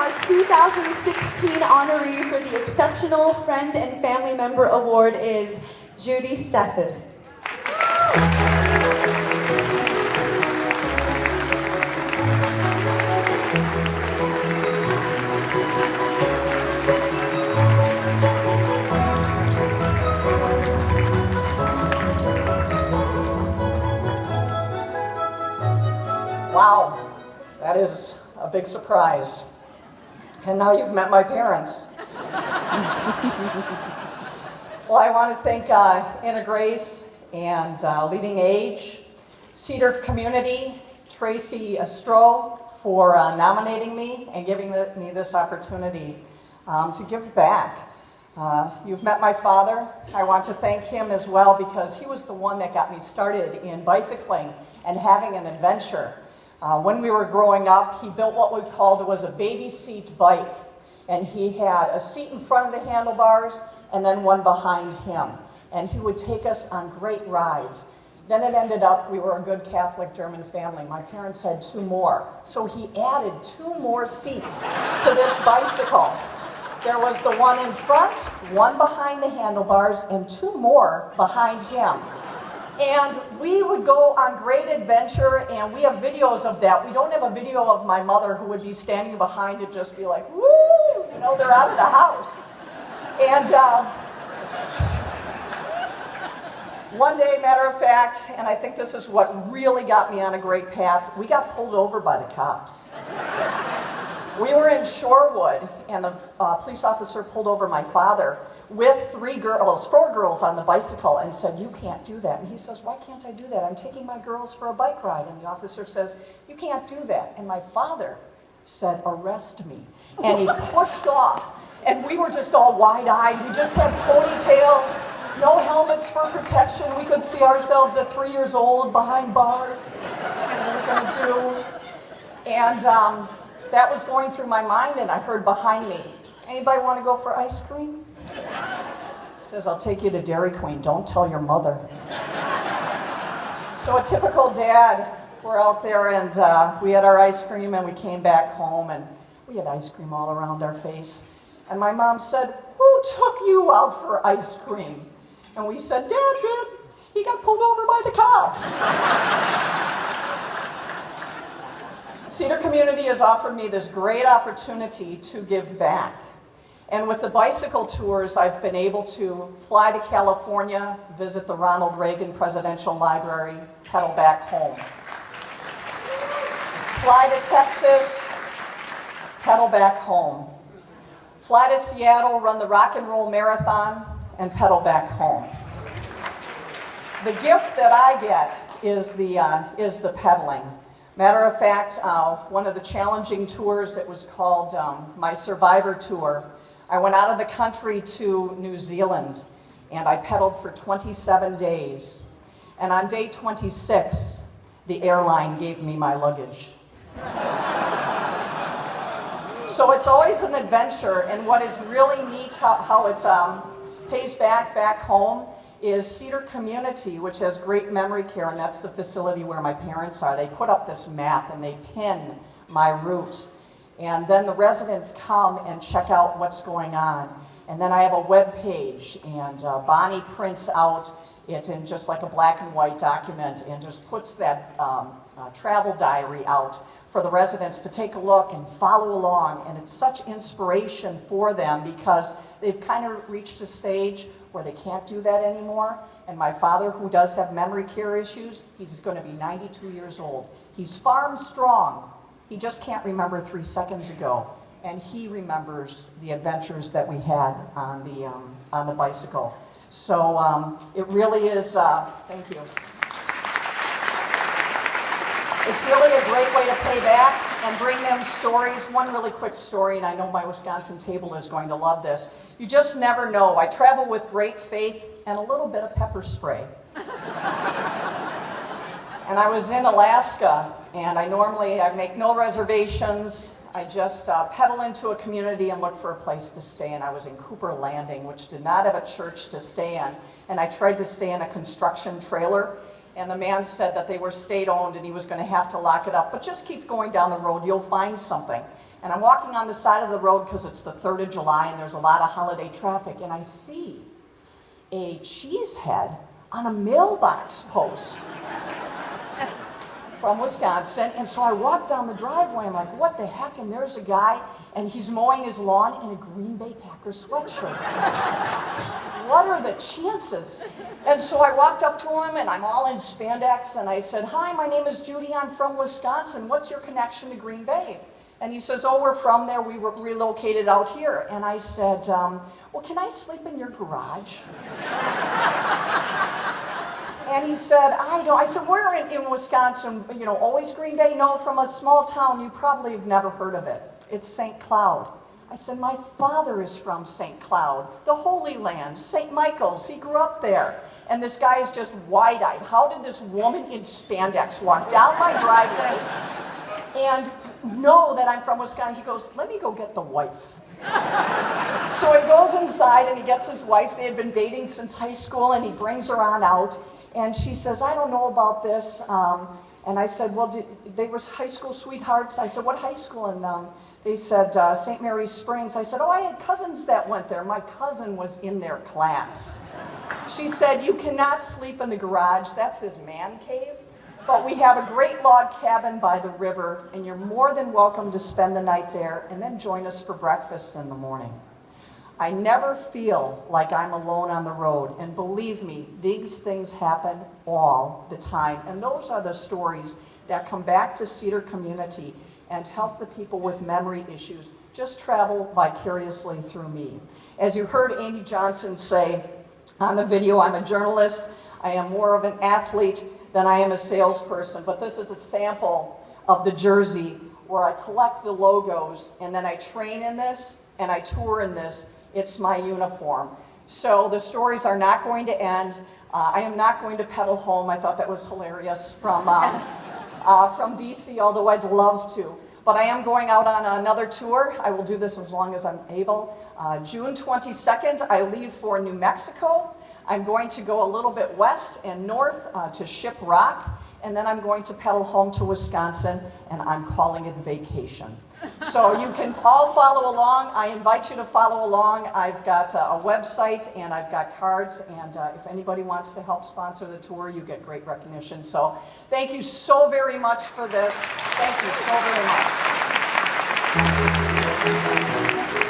our 2016 honoree for the Exceptional Friend and Family Member Award is Judy Steffes. Wow, that is a big surprise. And now you've met my parents. Well, I want to thank Anna Grace and Leading Age, Cedar Community, Tracy Stroh for nominating me and giving me this opportunity to give back. You've met my father. I want to thank him as well because he was the one that got me started in bicycling and having an adventure. When we were growing up, he built what we called was a baby seat bike, and he had a seat in front of the handlebars and then one behind him, and he would take us on great rides. Then it ended up we were a good Catholic German family. My parents had 2 more, so he added 2 more seats to this bicycle. There was the one in front, one behind the handlebars, and 2 more behind him. And we would go on great adventure, and we have videos of that. We don't have a video of my mother who would be standing behind and just be like, woo, you know, they're out of the house. And one day, matter of fact, and I think this is what really got me on a great path, we got pulled over by the cops. We were in Shorewood, and the police officer pulled over my father with 4 girls on the bicycle and said, "You can't do that." And he says, "Why can't I do that? I'm taking my girls for a bike ride." And the officer says, "You can't do that." And my father said, "Arrest me." And he pushed off, and we were just all wide-eyed. We just had ponytails, no helmets for protection. We could see ourselves at 3 years old behind bars. What are we going to do? And that was going through my mind, and I heard behind me, "Anybody want to go for ice cream?" He says, "I'll take you to Dairy Queen. Don't tell your mother." So a typical dad, we're out there, and we had our ice cream, and we came back home, and we had ice cream all around our face. And my mom said, "Who took you out for ice cream?" And we said, "Dad did. He got pulled over by the cops." Cedar Community has offered me this great opportunity to give back. And with the bicycle tours, I've been able to fly to California, visit the Ronald Reagan Presidential Library, pedal back home. Fly to Texas, pedal back home. Fly to Seattle, run the Rock and Roll Marathon, and pedal back home. The gift that I get is the pedaling. Matter of fact, one of the challenging tours, it was called my Survivor Tour. I went out of the country to New Zealand, and I pedaled for 27 days. And on day 26, the airline gave me my luggage. So it's always an adventure, and what is really neat how it pays back home is Cedar Community, which has great memory care, and that's the facility where my parents are. They put up this map and they pin my route. And then the residents come and check out what's going on. And then I have a web page, and Bonnie prints out it in just like a black and white document and just puts that travel diary out for the residents to take a look and follow along. And it's such inspiration for them because they've kind of reached a stage where they can't do that anymore. And my father, who does have memory care issues, he's going to be 92 years old. He's farm strong. He just can't remember 3 seconds ago. And he remembers the adventures that we had on the bicycle. So it really is, thank you. It's really a great way to pay back and bring them stories. One really quick story, and I know my Wisconsin table is going to love this. You just never know. I travel with great faith and a little bit of pepper spray. And I was in Alaska, and I make no reservations. I just pedal into a community and look for a place to stay, and I was in Cooper Landing, which did not have a church to stay in, and I tried to stay in a construction trailer, and the man said that they were state-owned and he was going to have to lock it up, but just keep going down the road, you'll find something. And I'm walking on the side of the road because it's the 3rd of July and there's a lot of holiday traffic, and I see a cheese head on a mailbox post from Wisconsin. And so I walk down the driveway, I'm like, what the heck? And there's a guy, and he's mowing his lawn in a Green Bay Packers sweatshirt. What are the chances? And so I walked up to him, and I'm all in spandex, and I said, hi, my name is Judy, I'm from Wisconsin. What's your connection to Green Bay? And he says, oh, we're from there, we were relocated out here. And I said, well, can I sleep in your garage? And he said, I don't. I said, where in Wisconsin, you know, always Green Bay? No, from a small town, you probably have never heard of it. It's St. Cloud. I said, my father is from St. Cloud, the Holy Land, St. Michael's. He grew up there. And this guy is just wide-eyed. How did this woman in spandex walk down my driveway and know that I'm from Wisconsin? He goes, let me go get the wife. So he goes inside and he gets his wife. They had been dating since high school, and he brings her on out. And she says, I don't know about this. And I said, well, they were high school sweethearts. I said, what high school? And they said, St. Mary's Springs. I said, oh, I had cousins that went there. My cousin was in their class. She said, you cannot sleep in the garage. That's his man cave. But we have a great log cabin by the river, and you're more than welcome to spend the night there and then join us for breakfast in the morning. I never feel like I'm alone on the road, and believe me, these things happen all the time. And those are the stories that come back to Cedar Community and help the people with memory issues just travel vicariously through me. As you heard Amy Johnson say on the video, I'm a journalist. I am more of an athlete than I am a salesperson, but this is a sample of the jersey where I collect the logos, and then I train in this and I tour in this. It's my uniform. So the stories are not going to end. I am not going to pedal home. I thought that was hilarious from DC, although I'd love to. But I am going out on another tour. I will do this as long as I'm able. June 22nd, I leave for New Mexico. I'm going to go a little bit west and north to Ship Rock, and then I'm going to pedal home to Wisconsin, and I'm calling it vacation. So you can all follow along. I invite you to follow along. I've got a website, and I've got cards, and if anybody wants to help sponsor the tour, you get great recognition. So thank you so very much for this. Thank you so very much.